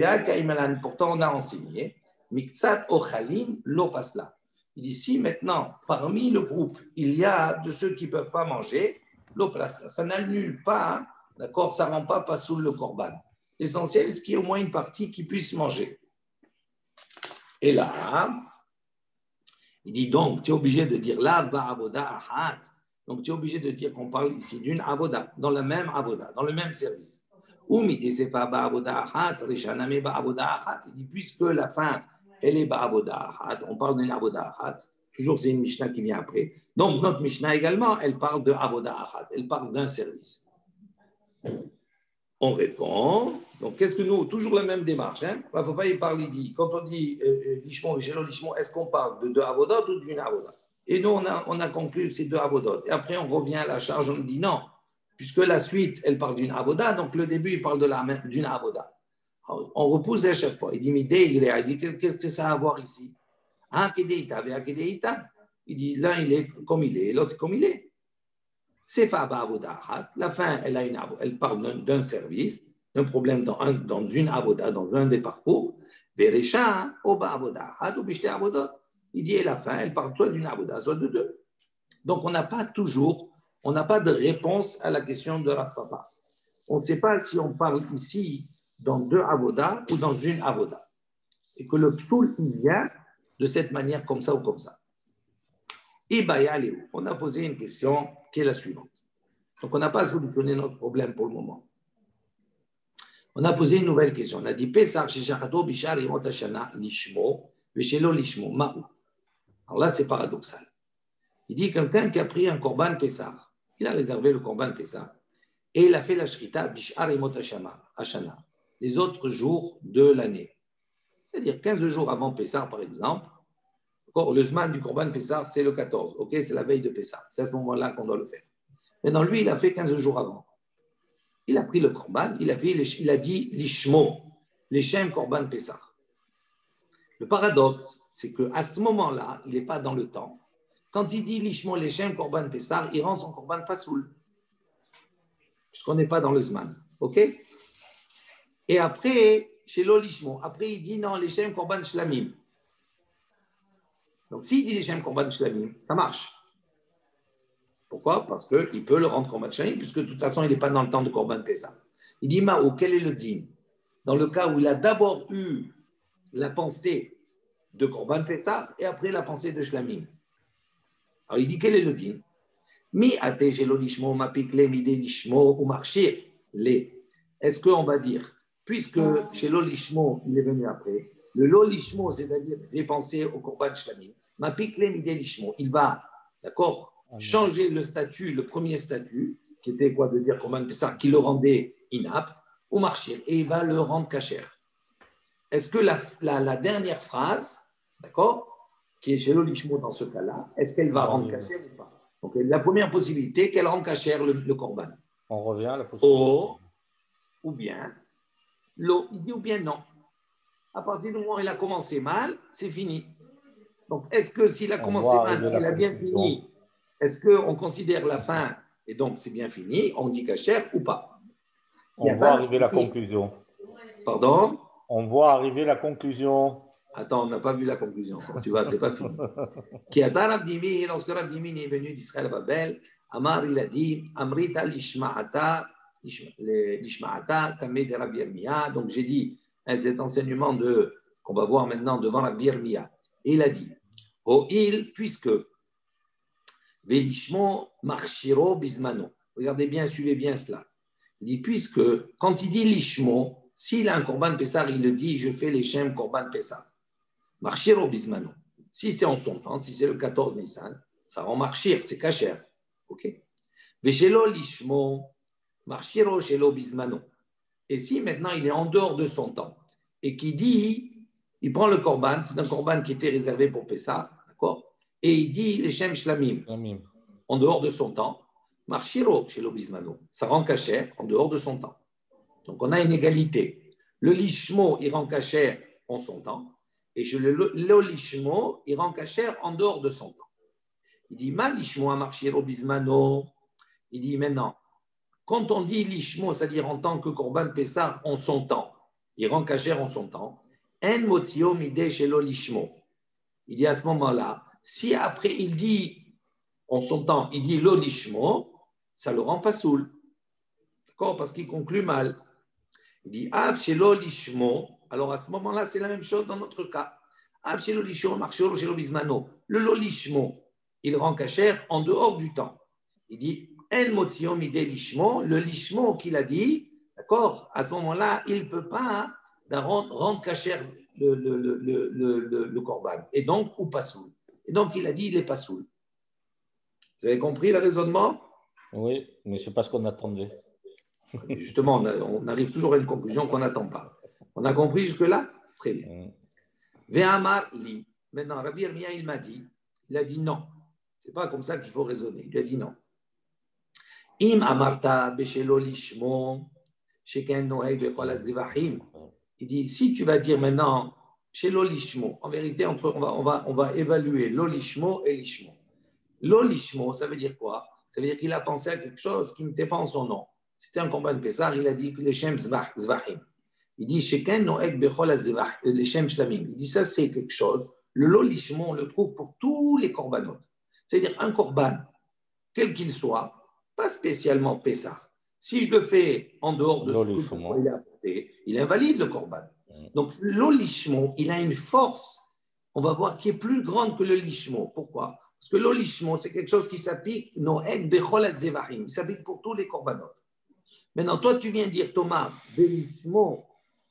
pourtant on a enseigné, Miktsat ochalim lo pasla. Il dit si maintenant, parmi le groupe, il y a de ceux qui ne peuvent pas manger, lo pasla. Ça n'annule pas, d'accord, ça ne rend pas sous le korban. L'essentiel, c'est qu'il y ait au moins une partie qui puisse manger. Et là, il dit donc, tu es obligé de dire la ba'avoda ahat. Donc, tu es obligé de dire qu'on parle ici d'une avoda, dans la même avoda, dans le même service. Il dit, puisque la fin, elle est ba'avoda ahat, on parle d'une avoda ahat, toujours c'est une Mishnah qui vient après. Donc, notre Mishnah également, elle parle de avoda ahat, elle parle d'un service. On répond. Donc, qu'est-ce que nous, toujours la même démarche, hein? Il ne faut pas y parler, dit. Quand on dit lishmo, lishmo, est-ce qu'on parle de deux avodot ou d'une avodot? Et nous, on a conclu que c'est deux avodot. Et après, on revient à la charge, on dit non, puisque la suite, elle parle d'une avoda, donc le début, il parle d'une avoda. Alors, on repousse à chaque fois. Il dit, mais il dit, qu'est-ce que ça a à voir ici? Il dit, l'un, il est comme il est, l'autre, comme il est. C'est la fin, elle parle d'un service, d'un problème dans une avoda, dans un des parcours. Il dit, et la fin, elle parle soit d'une avoda, soit de deux. Donc, on n'a pas de réponse à la question de Rav Papa. On ne sait pas si on parle ici dans deux avodas ou dans une avoda. Et que le psoul, il vient de cette manière, comme ça ou comme ça. On a posé une question qui est la suivante. Donc, on n'a pas solutionné notre problème pour le moment. On a posé une nouvelle question. On a dit Pesach, Shishachato, Bishar, Yimot Hashana, Lishmo, Veshelo Lishmo, Ma'u. Alors là, c'est paradoxal. Il dit quelqu'un qui a pris un korban Pesach, il a réservé le korban Pesach, et il a fait la shrita, Bishar, Yimot Hashana, les autres jours de l'année. C'est-à-dire 15 jours avant Pesach, par exemple. Le Zman du korban Pesach, c'est le 14. Ok, c'est la veille de Pesach. C'est à ce moment-là qu'on doit le faire. Maintenant, lui, il a fait 15 jours avant. Il a pris le korban, il a dit l'ishmo, l'Eshem korban Pesach. Le paradoxe, c'est qu'à ce moment-là, il n'est pas dans le temps. Quand il dit l'ishmo, l'Eshem korban Pesach, il rend son korban pasoul. Puisqu'on n'est pas dans le Zman. Ok? Et après, chez l'Olishmo, après il dit non, l'Eshem korban shlamim. Donc s'il dit l'Eshem korban shlamim, ça marche. Pourquoi? Parce qu'il peut le rendre Korban Shlamim, puisque de toute façon, il n'est pas dans le temps de Korban Pessah. Il dit, Mao, quel est le din? Dans le cas où il a d'abord eu la pensée de Korban Pessah et après la pensée de Shlamim. Alors il dit, quel est le din? Mi ate shelo lishmo mapikle mide lishmo ou marchir le. Est-ce qu'on va dire, puisque shelo lishmo, il est venu après, le lo lishmo, c'est-à-dire j'ai pensé au Korban Shlamim, mapikle mide lishmo, il va, d'accord, changer le statut, le premier statut, qui était quoi de dire Korban Pessah, qui le rendait inapte, ou marchir, et il va le rendre cachère. Est-ce que la dernière phrase, d'accord, qui est chez l'Olishmo dans ce cas-là, est-ce qu'elle va rendre cachère ou pas? Donc la première possibilité, qu'elle rende cachère le Korban. On revient à la possibilité. Ou bien, l'eau, il dit ou bien non. À partir du moment où il a commencé mal, c'est fini. Donc est-ce que s'il a commencé mal, il a bien fini, est-ce qu'on considère la fin et donc c'est bien fini, on dit cachère ou pas? On voit arriver la conclusion. Pardon? On voit arriver la conclusion. Attends, on n'a pas vu la conclusion. Tu vois, c'est pas fini. Lorsque Rav Dimi est venu d'Israël à Babel, Amar, il a dit, Amrita lishma'ata kameh de Rabbi Yirmiyah. Donc j'ai dit, cet enseignement qu'on va voir maintenant devant Rabbi Yirmiyah. Et il a dit, puisque Velishmo marchiro bismano. Regardez bien, suivez bien cela. Il dit, puisque, quand il dit lishmo, s'il a un korban Pessah, il le dit, je fais les shem korban Pessah. Marchiro bismano. Si c'est en son temps, si c'est le 14 Nissan, ça rend marchir, c'est kacher. Ok? Veshelo lishmo, marchiro shelo bismano. Et si maintenant il est en dehors de son temps, et qu'il dit, il prend le korban, c'est un korban qui était réservé pour Pessah, d'accord? Et il dit les Shem Shlamim, en dehors de son temps, Marchiro chez l'Obismano, ça rend cachère en dehors de son temps. Donc on a une égalité. Le Lishmo, il rend cachère en son temps, et chez le Lishmo, il rend cachère en dehors de son temps. Il dit Ma Lishmo a Marchiro Bismano. Il dit maintenant, quand on dit Lishmo, c'est-à-dire en tant que Korban Pessah en son temps, il rend cachère en son temps. En motzio mideh shelo lishmo. Il dit à ce moment-là, si après il dit, en son temps, il dit lo lishmo, ça le rend pas soul. D'accord? Parce qu'il conclut mal. Il dit av shelo lishmo. Alors à ce moment-là, c'est la même chose dans notre cas. Av shelo lishmo, marshelo shelo bismano. Le lo lishmo, il rend cachère en dehors du temps. Il dit en motion midé lishmo, le lishmo qu'il a dit, d'accord, à ce moment-là, il ne peut pas rendre cachère le korban. Et donc, ou pas soul. Et donc, il a dit, il n'est pas soul. Vous avez compris le raisonnement? Oui, mais ce n'est pas ce qu'on attendait. Justement, on arrive toujours à une conclusion qu'on n'attend pas. On a compris jusque-là? Très bien. Ve'amar li. Maintenant, Rabbi Yirmiyah, il m'a dit, il a dit non. Ce n'est pas comme ça qu'il faut raisonner. Il a dit non. Im amarta beshelo lishmo, sheken noeg bechol azivahim. Il dit, si tu vas dire maintenant, chez l'olishmo, en vérité, on va évaluer l'olishmo et l'ishmo. L'olishmo, ça veut dire quoi? Ça veut dire qu'il a pensé à quelque chose qui n'était pas en son nom. C'était un combat de Pessah, il a dit que les Shem Zvahim. Il dit, Sheken Noek Bechol les Shem Shlamim. Il dit, ça c'est quelque chose. Le l'olishmo, on le trouve pour tous les korbanot. C'est-à-dire un korban, quel qu'il soit, pas spécialement Pessah. Si je le fais en dehors de ce que il a apporté, il invalide le korban. Donc, l'olishmo, il a une force, on va voir, qui est plus grande que le lishmo. Pourquoi? Parce que l'olishmo, c'est quelque chose qui s'applique, noeg bechol azevahim, il s'applique pour tous les korbanot. Maintenant, toi, tu viens dire, Thomas, lishmo,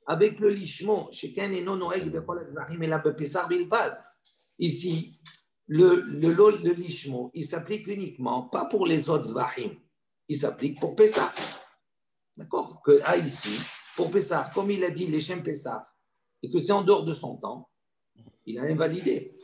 avec le lishmo, chacun est non noeg bechol azevahim, et la bepessar bilbaz. Ici, le lishmo, il s'applique uniquement, pas pour les autres zvahim, il s'applique pour Pessah. D'accord? Que là, ici, pour Pessah, comme il a dit les Shem Pessah, et que c'est en dehors de son temps, il a invalidé.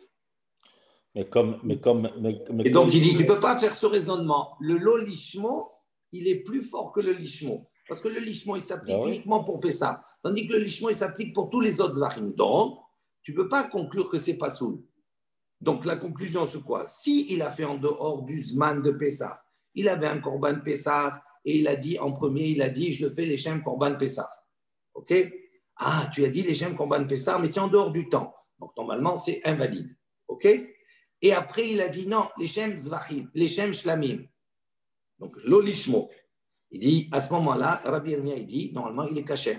Et donc, il dit, tu ne peux pas faire ce raisonnement. Le lo lishmo, il est plus fort que le lishmo. Parce que le lishmo, il s'applique uniquement pour Pessah. Tandis que le lishmo, il s'applique pour tous les autres zvahim. Donc, tu ne peux pas conclure que c'est pas soul. Donc, la conclusion, c'est quoi? Si il a fait en dehors du Zman de Pessah, il avait un Korban Pessah et il a dit en premier, il a dit, je le fais les Shem Korban Pessah. OK? Ah, tu as dit les Shem Korban Pessah, mais tu es en dehors du temps. Donc, normalement, c'est invalide. OK? Et après, il a dit non, les Shem Zvahim, les Shem Shlamim. Donc, l'olishmo. Il dit, à ce moment-là, Rabbi Yirmiyah, il dit, normalement, il est caché.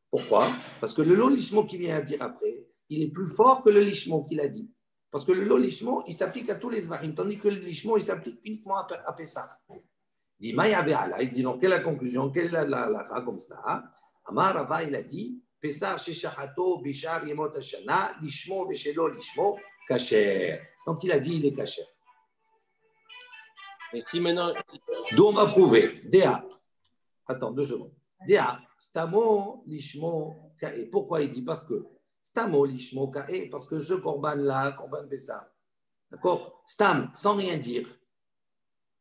Pourquoi? Parce que le l'olishmo qu'il vient à dire après, il est plus fort que le lishmo qu'il a dit. Parce que le l'olishmo, il s'applique à tous les zvahim, tandis que le lishmo, il s'applique uniquement à Pessah. Il dit, il dit, donc, quelle est la conclusion? Quelle est la comme ça? Amar Rava, il a dit, Pessah, Sheshachato, Bishar, Yemot Hashana, Lishmo, Veshelo, Lishmo, Kacher. Donc, il a dit, il est caché. Et si maintenant. D'où on va prouver? Déa. Attends, 2 secondes. Déa, Stamo, Lishmo, Kae. Pourquoi il dit? Parce que Stamo, Lishmo, Kae, parce que ce korban-là, korban Pessah, d'accord? Stam, sans rien dire.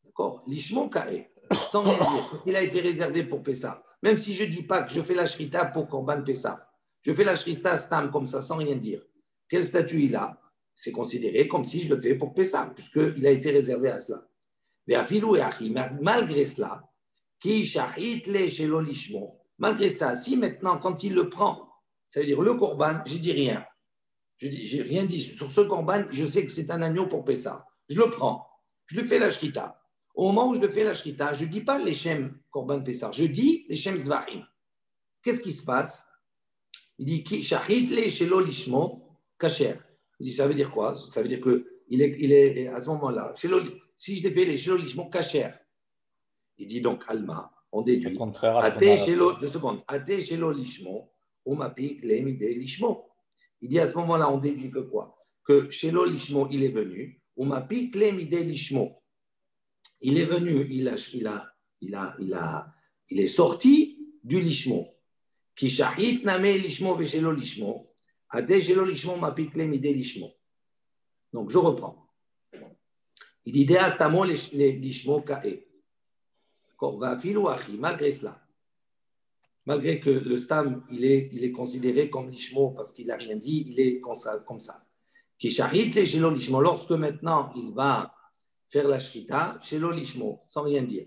D'accord? Lishmo, Kae, sans rien dire. Parce qu'il a été réservé pour Pessah. Même si je ne dis pas que je fais la shrita pour korban Pessah, je fais la shrita Stam comme ça, sans rien dire. Quel statut il a? C'est considéré comme si je le fais pour Pessah, puisqu'il a été réservé à cela. Mais malgré cela, malgré ça, si maintenant, quand il le prend, ça veut dire le korban, je dis rien. J'ai rien dit. Sur ce korban, je sais que c'est un agneau pour Pessah. Je le prends. Je lui fais la shrita. Au moment où je le fais la shrita, je ne dis pas les shem korban Pessah. Je dis les shem zvahim. Qu'est-ce qui se passe? Il dit ki shahit le shelo lishmo kasher. Il dit ça veut dire quoi? Ça veut dire qu'il est à ce moment-là. Si je fais les shelo lishmo kasher, il dit donc Alma, on déduit. 2 secondes. Ate shelo lishmo, umapik le'emide lishmo. Il dit à ce moment-là, on déduit que quoi? Que shelo lishmo, il est venu, umapik le'emide lishmo. Il est venu, il est sorti du lishmo. Ki shahit name lishmo ve shelo lishmo. Ate shelo lishmo umapik le'emide lishmo. Donc je reprends. Il dit Deastamo lishmo kae. Malgré cela, malgré que le stam il est considéré comme lishmo parce qu'il n'a rien dit, il est comme ça. Qui shahit le shelo lishmo, lorsque maintenant il va faire la shrita, shelo lishmo, sans rien dire.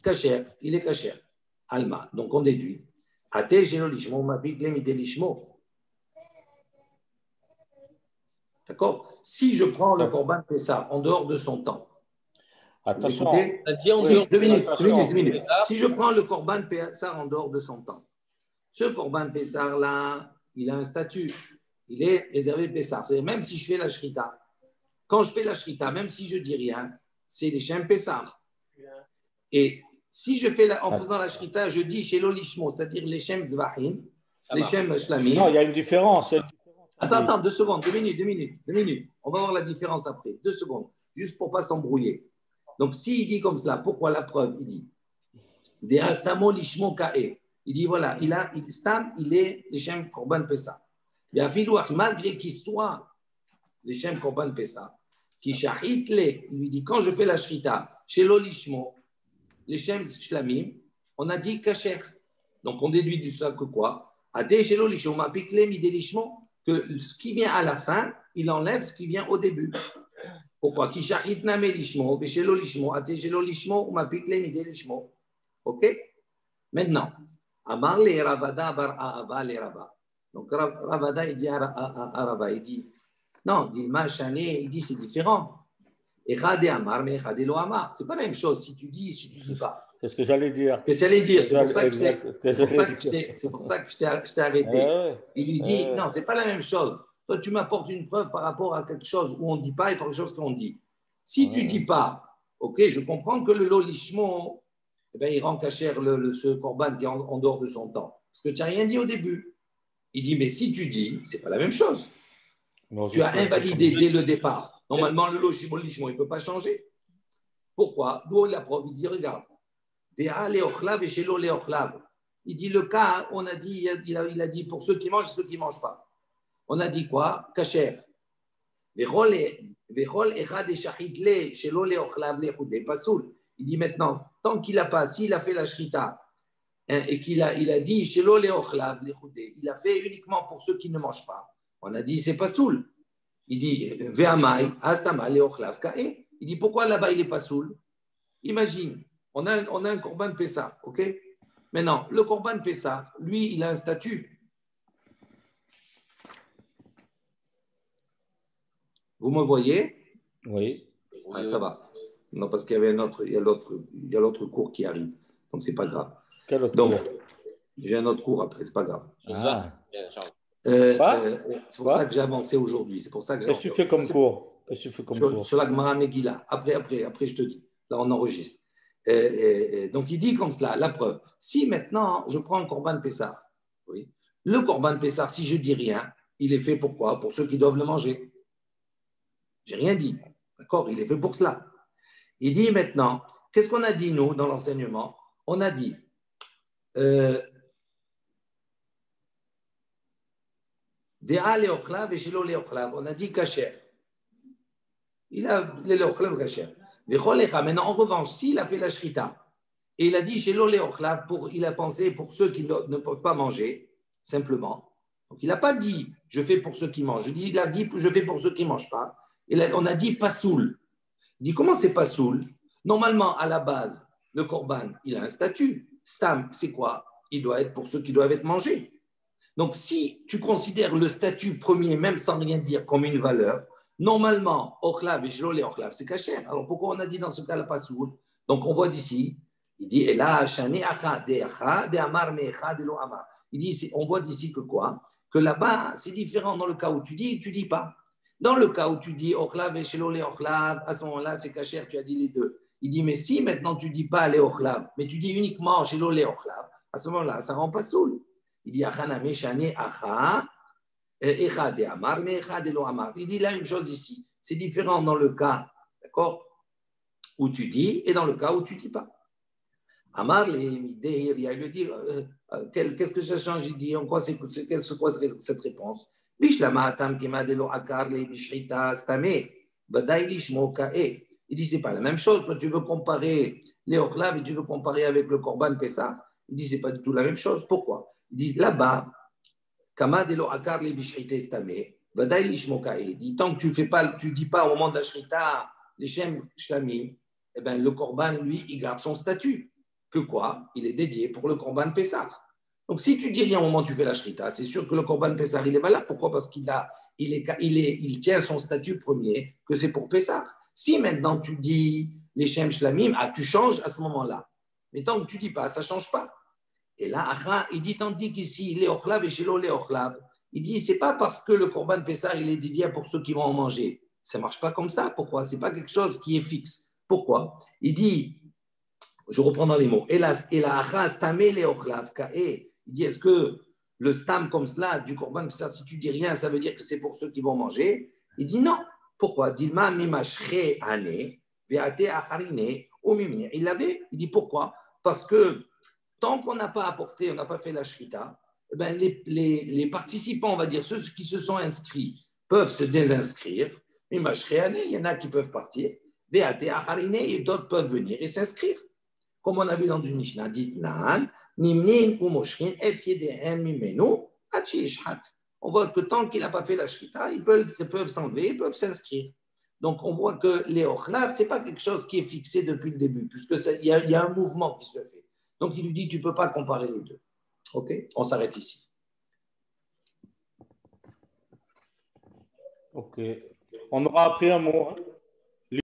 Kacher, il est kacher. Alma, donc on déduit. Ate shelo lishmo, mabik lemide lishmo. D'accord? Si je prends le Corban Pessah en dehors de son temps, Attention. écoutez, Oui, 2 minutes. Si je prends le Corban Pessah en dehors de son temps, ce Corban Pessah là, il a un statut. Il est réservé Pessah. C'est même si je fais la Shrita, quand je fais la Shrita, même si je dis rien, c'est les Shem Pessah. Et si je fais en faisant la Shrita, je dis chez l'Olishmo, c'est-à-dire les Shem Zvahim, les Shem Shlamim. Non, il y a une différence. Attends, 2 secondes, 2 minutes. On va voir la différence après. 2 secondes, juste pour ne pas s'embrouiller. Donc, s'il dit comme cela, pourquoi la preuve? Il dit Des Astamo Lishmo Kae. Il dit voilà, Stam, il est les Shem Korban Pessah. Il y a Filouach, malgré qu'il soit les Shem Korban Pessah, qui shahit les, il lui dit quand je fais la Shrita, chez l'Olishmo, les Shem Shlamim, on a dit Kacher. Donc, on déduit du ça que quoi? Ate chez l'Olishmo, ma pikle midelishmo, que ce qui vient à la fin, il enlève ce qui vient au début. Pourquoi? Qui shahit name lishmo, chez l'Olishmo, ate chez l'Olishmo, ma pikle midelishmo. Ok? Maintenant, Amar le Ravada bar Ahava le Rava. Donc Ravada, il dit à Rava, il dit, non, Dilma Chané, il dit c'est différent. Echade Amar, mais Echade lo Amar. C'est pas la même chose si tu dis, si tu dis pas. C'est ce que j'allais dire. Ce que tu allais dire, c'est pour ça que je t'ai arrêté. Il lui dit, non, c'est pas la même chose. Toi, tu m'apportes une preuve par rapport à quelque chose où on ne dit pas et par quelque chose qu'on dit. Si tu dis pas, ok, je comprends que le lolishmo, eh bien, il rend cachère ce corban qui est en dehors de son temps. Parce que tu n'as rien dit au début. Il dit, mais si tu dis, ce n'est pas la même chose. Non, tu as invalidé dès le départ. Normalement, le lishmo, il ne peut pas changer. Pourquoi? D'où la preuve, il dit, regarde, il dit, le cas, on a dit, il a dit pour ceux qui mangent et ceux qui ne mangent pas. On a dit quoi? Cachère. Il dit maintenant, tant qu'il n'a pas, s'il a fait la shrita et qu'il a dit il a fait uniquement pour ceux qui ne mangent pas. On a dit c'est pas soul. Il dit il dit pourquoi là-bas il n'est pas soul? Imagine, on a un korban Pessah, ok? Maintenant, le korban Pessah, lui, il a un statut. Vous me voyez? Oui. Ah, ça va. Non, parce qu'il y avait il y a l'autre cours qui arrive. Donc, c'est pas grave. Quel autre donc, cours? J'ai un autre cours après, c'est pas grave. C'est pour ça que j'ai avancé aujourd'hui. C'est pour ça que Qu'est-ce que tu fais comme cours? Sur la Gemara Megillah. Après, je te dis. Là, on enregistre. Donc, il dit comme cela, la preuve. Si maintenant, je prends le Korban Pessah, oui, le Korban Pessah, si je dis rien, il est fait pour quoi? Pour ceux qui doivent le manger. J'ai rien dit. D'accord? Il est fait pour cela. Il dit maintenant, qu'est-ce qu'on a dit, nous, dans l'enseignement? On a dit, on a dit kasher. Il a les leochlav kasher. Maintenant, en revanche, s'il a fait la shrita et il a dit chez leochlav, il a pensé pour ceux qui ne peuvent pas manger, simplement. Donc, il n'a pas dit je fais pour ceux qui mangent. Il a dit je fais pour ceux qui ne mangent pas. Et là, on a dit pas soul. Il dit comment c'est pas soul? Normalement, à la base, le korban, il a un statut. Stam, c'est quoi? Il doit être pour ceux qui doivent être mangés. Donc, si tu considères le statut premier, même sans rien dire, comme une valeur, normalement, ochlav et shelo les ochlav, c'est caché. Alors, pourquoi on a dit dans ce cas-là pas soul? Donc, on voit d'ici, il dit, et là, il dit, on voit d'ici que quoi? Que là-bas, c'est différent dans le cas où tu dis pas. Dans le cas où tu dis ochlav et shelo les ochlav, à ce moment-là, c'est caché, tu as dit les deux. Il dit, mais si maintenant tu ne dis pas les ochlav, mais tu dis uniquement shelo les ochlav, à ce moment-là, ça ne rend pas soul. Il dit, il dit la même chose ici. C'est différent dans le cas, d'accord, où tu dis et dans le cas où tu ne dis pas. Amar, il dit, qu'est-ce que ça change? Il dit, en quoi c'est quoi cette réponse? Il dit, c'est pas la même chose. Toi, tu veux comparer les ochlav et tu veux comparer avec le korban Pessah. Il dit, c'est pas du tout la même chose. Pourquoi? Il dit, là-bas, il dit, tant que tu ne dis pas au moment de la shrita, les shem shlamim, eh ben, le korban, lui, il garde son statut. Que quoi? Il est dédié pour le korban Pessah. Donc, si tu dis rien au moment où tu fais la shrita, c'est sûr que le korban Pessah, il est valable. Pourquoi? Parce qu'il il tient son statut premier, que c'est pour Pessah. Si maintenant tu dis les Shem Shlamim, tu changes à ce moment-là. Mais tant que tu ne dis pas, ça ne change pas. Et là, il dit, tandis qu'ici, les ochlav et shelo les ochlav, il dit, c'est pas parce que le Korban Pessah, il est dédié pour ceux qui vont en manger. Ça ne marche pas comme ça. Pourquoi? Ce n'est pas quelque chose qui est fixe. Pourquoi? Il dit, je reprends dans les mots, et la stamé les ochlav, il dit, est-ce que le stam comme cela, du Korban Pessah, si tu dis rien, ça veut dire que c'est pour ceux qui vont manger? Il dit non. Pourquoi? Dilma mimashre ane, veate acharine, omimine. Il dit pourquoi? Parce que tant qu'on n'a pas apporté, on n'a pas fait la shrita, eh ben les participants, on va dire, ceux qui se sont inscrits, peuvent se désinscrire. Mimashre ane, il y en a qui peuvent partir. Veate acharine, et d'autres peuvent venir et s'inscrire. Comme on a vu dans du Mishnah, dit Nan, Nimnin ou Moshrin, et Yedehem Mimenu, Achishhat. On voit que tant qu'il n'a pas fait la shrita, ils peuvent s'enlever, ils peuvent s'inscrire. Donc on voit que les ochlav, ce n'est pas quelque chose qui est fixé depuis le début, puisqu'il y a un mouvement qui se fait. Donc il lui dit, tu ne peux pas comparer les deux. OK? On s'arrête ici. OK. On aura appris un mot. Hein.